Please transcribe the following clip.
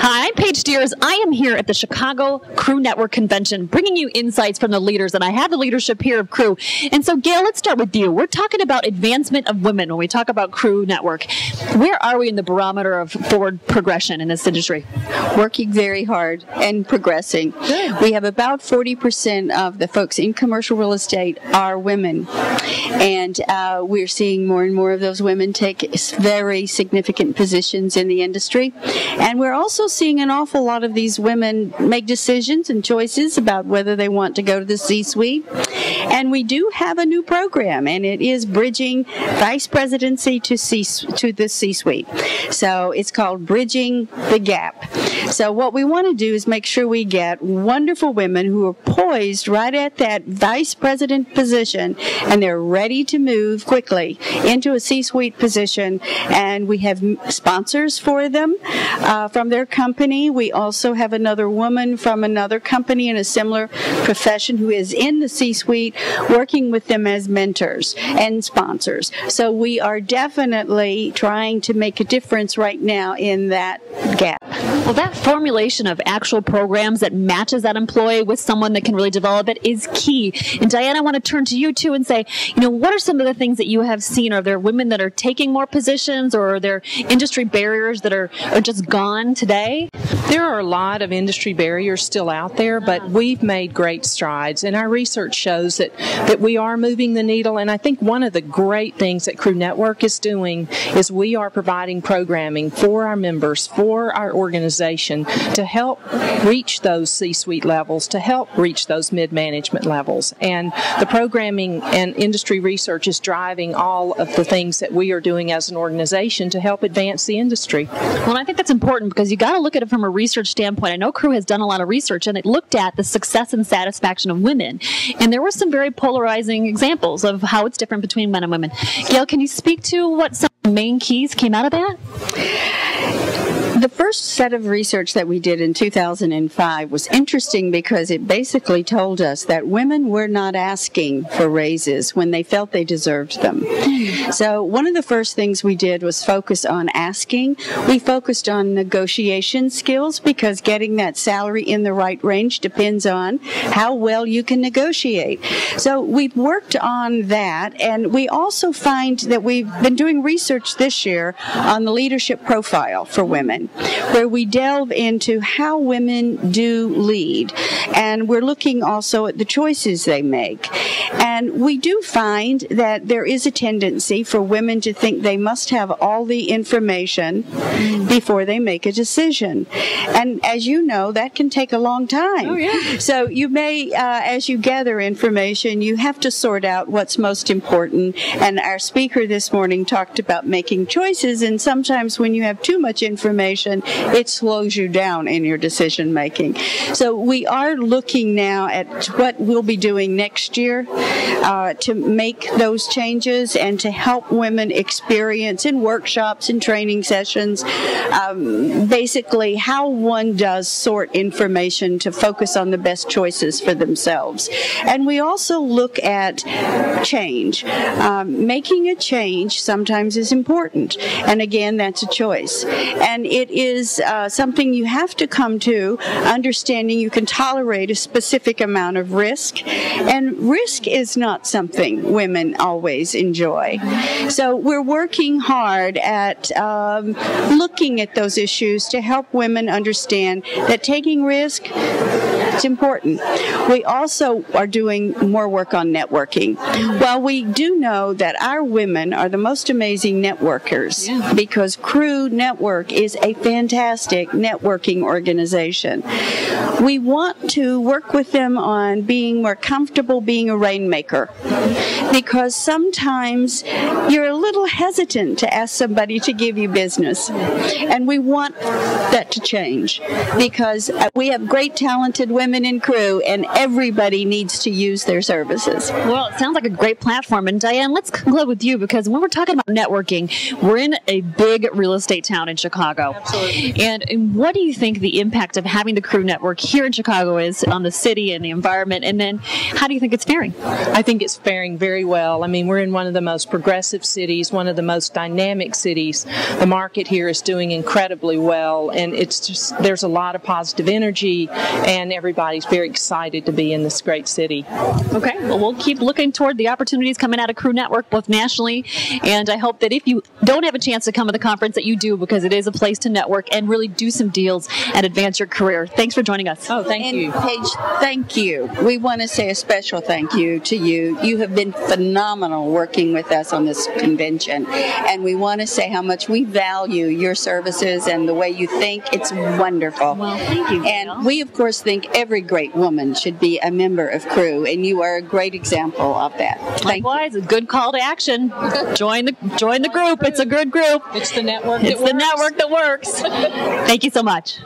Hi, I'm Paige Deers. I am here at the Chicago Crew Network Convention, bringing you insights from the leaders, and I have the leadership here of Crew. And so, Gail, let's start with you. We're talking about advancement of women when we talk about Crew Network. Where are we in the barometer of forward progression in this industry? Working very hard and progressing. Good. We have about 40% of the folks in commercial real estate are women, and we're seeing more and more of those women take very significant positions in the industry. And we're also seeing an awful lot of these women make decisions and choices about whether they want to go to the C-suite. And we do have a new program, and it is bridging vice presidency to the C-suite. So it's called Bridging the Gap. So what we want to do is make sure we get wonderful women who are poised right at that vice president position, and they're ready to move quickly into a C-suite position. And we have sponsors for them from their company. We also have another woman from another company in a similar profession who is in the C-suite, working with them as mentors and sponsors. So we are definitely trying to make a difference right now in that gap. Well, that formulation of actual programs that matches that employee with someone that can really develop it is key. And Diane, I want to turn to you too and say, what are some of the things that you have seen? Are there women that are taking more positions, or are there industry barriers that are just gone today? There are a lot of industry barriers still out there, but we've made great strides, and our research shows that we are moving the needle. And I think one of the great things that Crew Network is doing is we are providing programming for our members, for our organization, to help reach those C-suite levels, to help reach those mid-management levels. And the programming and industry research is driving all of the things that we are doing as an organization to help advance the industry. Well, I think that's important because you got to look at it from a research standpoint. I know Crew has done a lot of research, and it looked at the success and satisfaction of women. And there were some very polarizing examples of how it's different between men and women. Gail, can you speak to what some of the main keys came out of that? The first set of research that we did in 2005 was interesting because it basically told us that women were not asking for raises when they felt they deserved them. So one of the first things we did was focus on asking. We focused on negotiation skills because getting that salary in the right range depends on how well you can negotiate. So we've worked on that, and we also find that we've been doing research this year on the leadership profile for women, where we delve into how women do lead, and we're looking also at the choices they make. And we do find that there is a tendency for women to think they must have all the information before they make a decision. And as you know, that can take a long time. Oh, yeah. So you may, as you gather information, you have to sort out what's most important. And our speaker this morning talked about making choices, and sometimes when you have too much information, it slows you down in your decision making. So we are looking now at what we'll be doing next year to make those changes and to help women experience in workshops and training sessions basically how one does sort information to focus on the best choices for themselves. And we also look at change. Making a change sometimes is important, and again, that's a choice. And it is something you have to come to understanding you can tolerate a specific amount of risk, and risk is not something women always enjoy. So we're working hard at looking at those issues to help women understand that taking risk is important. We also are doing more work on networking. Well, we do know that our women are the most amazing networkers because Crew Network is a fantastic networking organization. We want to work with them on being more comfortable being a rainmaker, because sometimes you're a little hesitant to ask somebody to give you business, and we want that to change because we have great talented women women in CRE, and everybody needs to use their services. Well, it sounds like a great platform. And Diane, let's conclude with you, because when we're talking about networking, we're in a big real estate town in Chicago. Absolutely. And what do you think the impact of having the CRE network here in Chicago is on the city and the environment? And then how do you think it's faring? I think it's faring very well. I mean, we're in one of the most progressive cities, one of the most dynamic cities. The market here is doing incredibly well, and it's just, there's a lot of positive energy, and everybody's very excited to be in this great city. Okay, well, we'll keep looking toward the opportunities coming out of CRE Network, both nationally, and I hope that if you don't have a chance to come to the conference, that you do, because it is a place to network and really do some deals and advance your career. Thanks for joining us. Oh, thank you. Paige, thank you. We want to say a special thank you to you. You have been phenomenal working with us on this convention, and we want to say how much we value your services and the way you think. It's wonderful. Well, thank you, Gail. And we, of course, think every great woman should be a member of CRE, and you are a great example of that. Thank you. Likewise, a good call to action. Join the group. It's a good group. It's the network It's the network that works. Thank you so much.